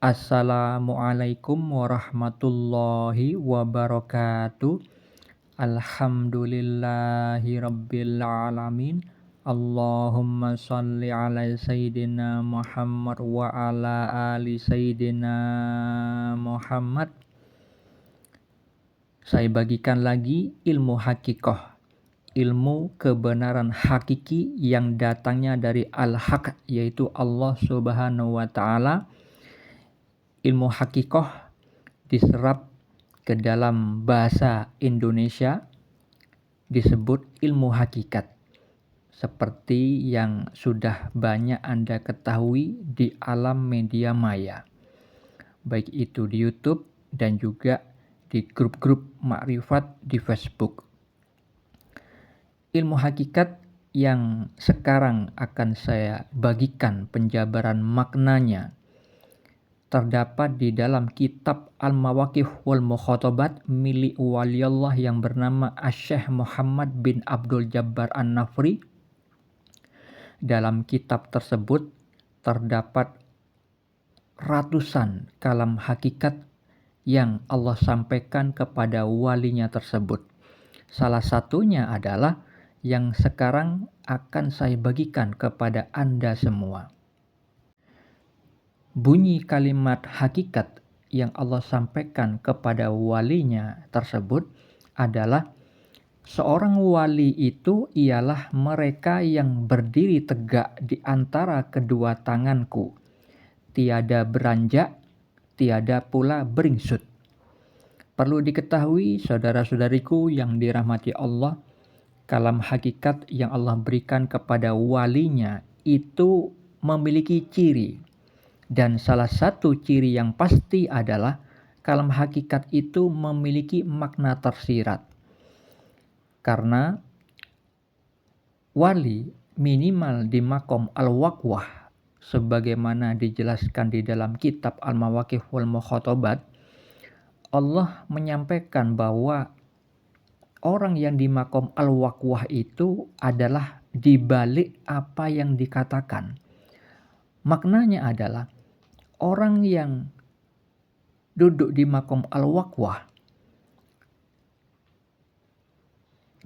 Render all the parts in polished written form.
Assalamualaikum warahmatullahi wabarakatuh. Alhamdulillahi rabbil alamin. Allahumma shalli ala sayyidina Muhammad wa ala ali sayyidina Muhammad. Saya bagikan lagi ilmu hakikoh, ilmu kebenaran hakiki yang datangnya dari al-haq, yaitu Allah Subhanahu wa ta'ala. Ilmu hakikoh diserap ke dalam bahasa Indonesia disebut ilmu hakikat, seperti yang sudah banyak Anda ketahui di alam media maya, baik itu di YouTube dan juga di grup-grup makrifat di Facebook. Ilmu hakikat yang sekarang akan saya bagikan penjabaran maknanya terdapat di dalam kitab Al-Mawaqif wal Mukhatabat milik waliullah yang bernama Asy-Syaikh Muhammad bin Abdul Jabbar An-Nafri. Dalam kitab tersebut terdapat ratusan kalam hakikat yang Allah sampaikan kepada walinya tersebut. Salah satunya adalah yang sekarang akan saya bagikan kepada Anda semua. Bunyi kalimat hakikat yang Allah sampaikan kepada walinya tersebut adalah, seorang wali itu ialah mereka yang berdiri tegak di antara kedua tanganku, tiada beranjak, tiada pula beringsut. Perlu diketahui saudara-saudariku yang dirahmati Allah, kalam hakikat yang Allah berikan kepada walinya itu memiliki ciri. Dan salah satu ciri yang pasti adalah kalam hakikat itu memiliki makna tersirat. Karena wali minimal di makom al-waqwah, sebagaimana dijelaskan di dalam kitab Al-Mawaqif wal Mukhatabat, Allah menyampaikan bahwa orang yang di makom al-waqwah itu adalah dibalik apa yang dikatakan. Maknanya adalah orang yang duduk di makom al-waqwah,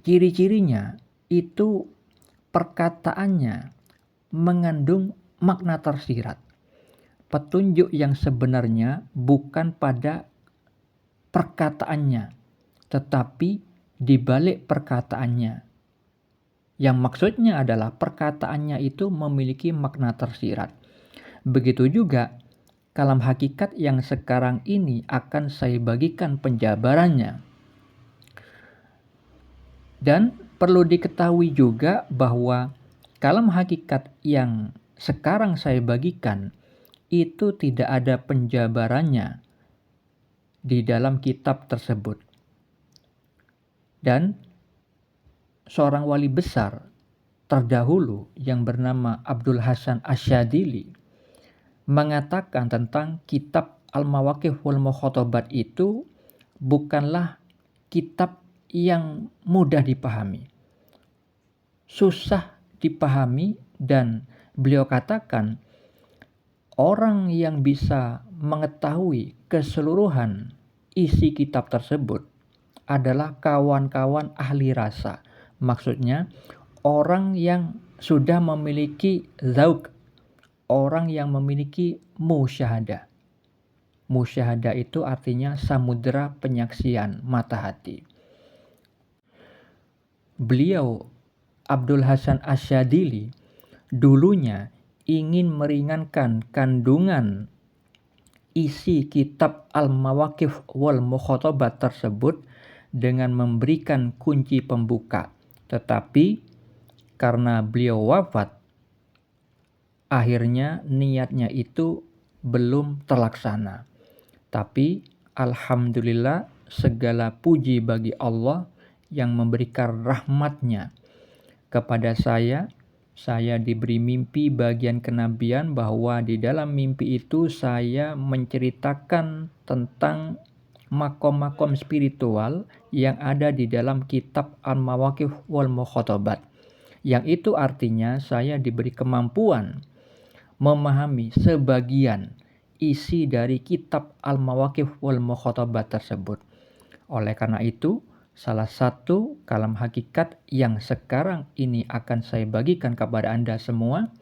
ciri-cirinya itu perkataannya mengandung makna tersirat. Petunjuk yang sebenarnya bukan pada perkataannya, tetapi di balik perkataannya. Yang maksudnya adalah perkataannya itu memiliki makna tersirat. Begitu juga kalam hakikat yang sekarang ini akan saya bagikan penjabarannya. Dan perlu diketahui juga bahwa kalam hakikat yang sekarang saya bagikan itu tidak ada penjabarannya di dalam kitab tersebut. Dan seorang wali besar terdahulu yang bernama Abdul Hasan Asy-Syadzili mengatakan tentang kitab Al-Mawaqif wal Mukhatabat itu bukanlah kitab yang mudah dipahami, susah dipahami, dan beliau katakan orang yang bisa mengetahui keseluruhan isi kitab tersebut adalah kawan-kawan ahli rasa. Maksudnya orang yang sudah memiliki zauq, orang yang memiliki musyahadah. Musyahadah itu artinya samudera penyaksian mata hati. Beliau Abdul Hasan Asy-Syadzili dulunya ingin meringankan kandungan isi kitab Al-Mawaqif wal Mukhatabat tersebut dengan memberikan kunci pembuka. Tetapi karena beliau wafat, akhirnya niatnya itu belum terlaksana. Tapi alhamdulillah, segala puji bagi Allah yang memberikan rahmatnya kepada saya. Saya diberi mimpi bagian kenabian bahwa di dalam mimpi itu saya menceritakan tentang makom-makom spiritual yang ada di dalam kitab Al-Mawaqif wal Mukhatabat. Yang itu artinya saya diberi kemampuan memahami sebagian isi dari kitab Al-Mawaqif wal Mukhatabat tersebut. Oleh karena itu, salah satu kalam hakikat yang sekarang ini akan saya bagikan kepada Anda semua,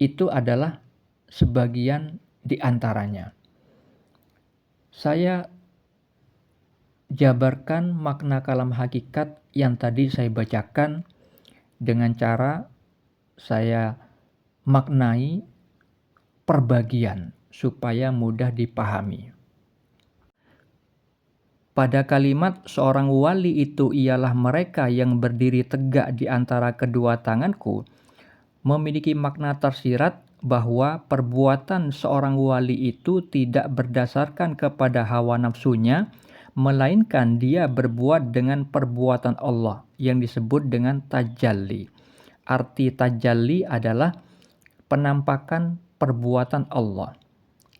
itu adalah sebagian di antaranya. Saya jabarkan makna kalam hakikat yang tadi saya bacakan dengan cara saya maknai perbagian supaya mudah dipahami. Pada kalimat seorang wali itu ialah mereka yang berdiri tegak di antara kedua tanganku, memiliki makna tersirat bahwa perbuatan seorang wali itu tidak berdasarkan kepada hawa nafsunya, melainkan dia berbuat dengan perbuatan Allah yang disebut dengan tajalli. Arti tajalli adalah penampakan perbuatan Allah.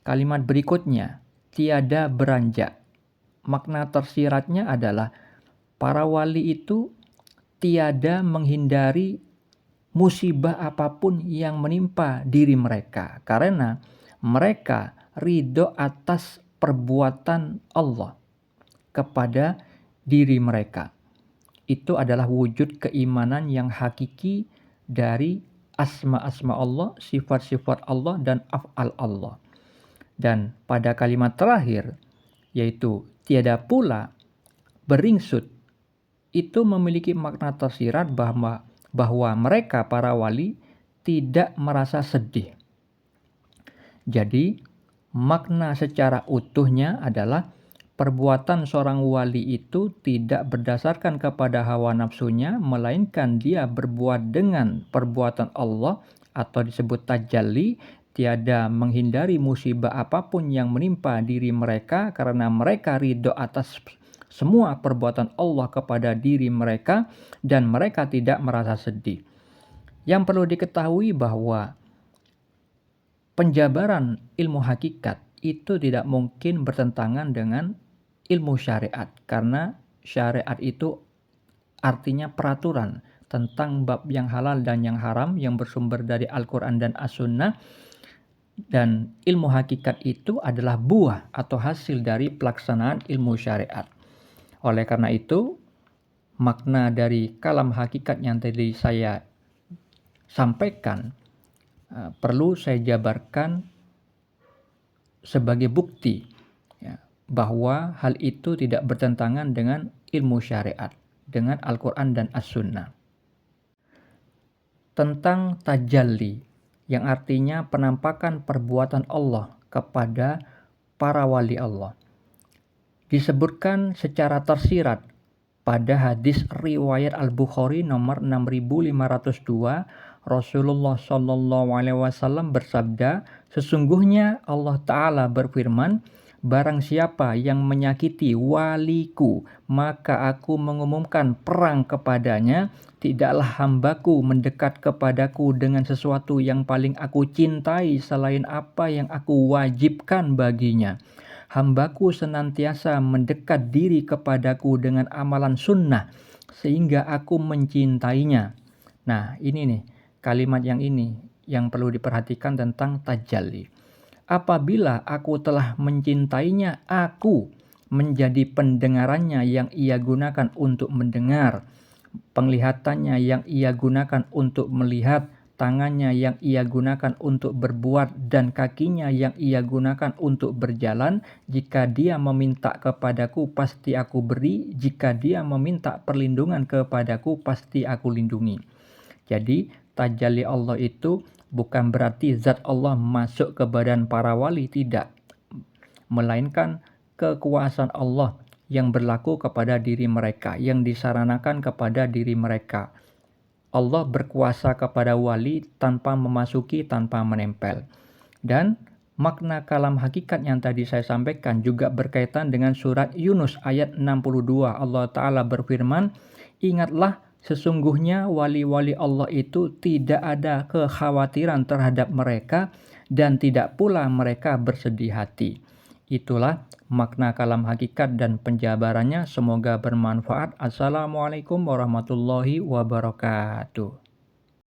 Kalimat berikutnya, tiada beranjak. Makna tersiratnya adalah para wali itu tiada menghindari musibah apapun yang menimpa diri mereka, karena mereka ridho atas perbuatan Allah kepada diri mereka. Itu adalah wujud keimanan yang hakiki dari asma-asma Allah, sifat-sifat Allah, dan af'al Allah. Dan pada kalimat terakhir, yaitu tiada pula beringsut, itu memiliki makna tersirat bahwa mereka para wali tidak merasa sedih. Jadi makna secara utuhnya adalah perbuatan seorang wali itu tidak berdasarkan kepada hawa nafsunya, melainkan dia berbuat dengan perbuatan Allah atau disebut tajalli, tiada menghindari musibah apapun yang menimpa diri mereka karena mereka ridho atas semua perbuatan Allah kepada diri mereka dan mereka tidak merasa sedih. Yang perlu diketahui bahwa penjabaran ilmu hakikat itu tidak mungkin bertentangan dengan ilmu syariat, karena syariat itu artinya peraturan tentang bab yang halal dan yang haram yang bersumber dari Al-Quran dan As-Sunnah, dan ilmu hakikat itu adalah buah atau hasil dari pelaksanaan ilmu syariat. Oleh karena itu, makna dari kalam hakikat yang tadi saya sampaikan perlu saya jabarkan sebagai bukti ya, bahwa hal itu tidak bertentangan dengan ilmu syariat, dengan Al-Quran dan As-Sunnah. Tentang tajalli, yang artinya penampakan perbuatan Allah kepada para wali Allah, disebutkan secara tersirat pada hadis riwayat Al-Bukhari nomor 6502, Rasulullah SAW bersabda, sesungguhnya Allah Ta'ala berfirman, barang siapa yang menyakiti waliku, maka aku mengumumkan perang kepadanya. Tidaklah hambaku mendekat kepadaku dengan sesuatu yang paling aku cintai selain apa yang aku wajibkan baginya. Hambaku senantiasa mendekat diri kepadaku dengan amalan sunnah sehingga aku mencintainya. Nah, ini nih kalimat yang ini yang perlu diperhatikan tentang tajalli. Apabila aku telah mencintainya, aku menjadi pendengarannya yang ia gunakan untuk mendengar, penglihatannya yang ia gunakan untuk melihat, tangannya yang ia gunakan untuk berbuat, dan kakinya yang ia gunakan untuk berjalan. Jika dia meminta kepadaku, pasti aku beri. Jika dia meminta perlindungan kepadaku, pasti aku lindungi. Jadi tajalli Allah itu bukan berarti zat Allah masuk ke badan para wali, tidak. Melainkan kekuasaan Allah yang berlaku kepada diri mereka, yang disaranakan kepada diri mereka. Allah berkuasa kepada wali tanpa memasuki, tanpa menempel. Dan makna kalam hakikat yang tadi saya sampaikan juga berkaitan dengan surat Yunus ayat 62. Allah Ta'ala berfirman, ingatlah sesungguhnya wali-wali Allah itu tidak ada kekhawatiran terhadap mereka dan tidak pula mereka bersedih hati. Itulah makna kalam hakikat dan penjabarannya. Semoga bermanfaat. Assalamualaikum warahmatullahi wabarakatuh.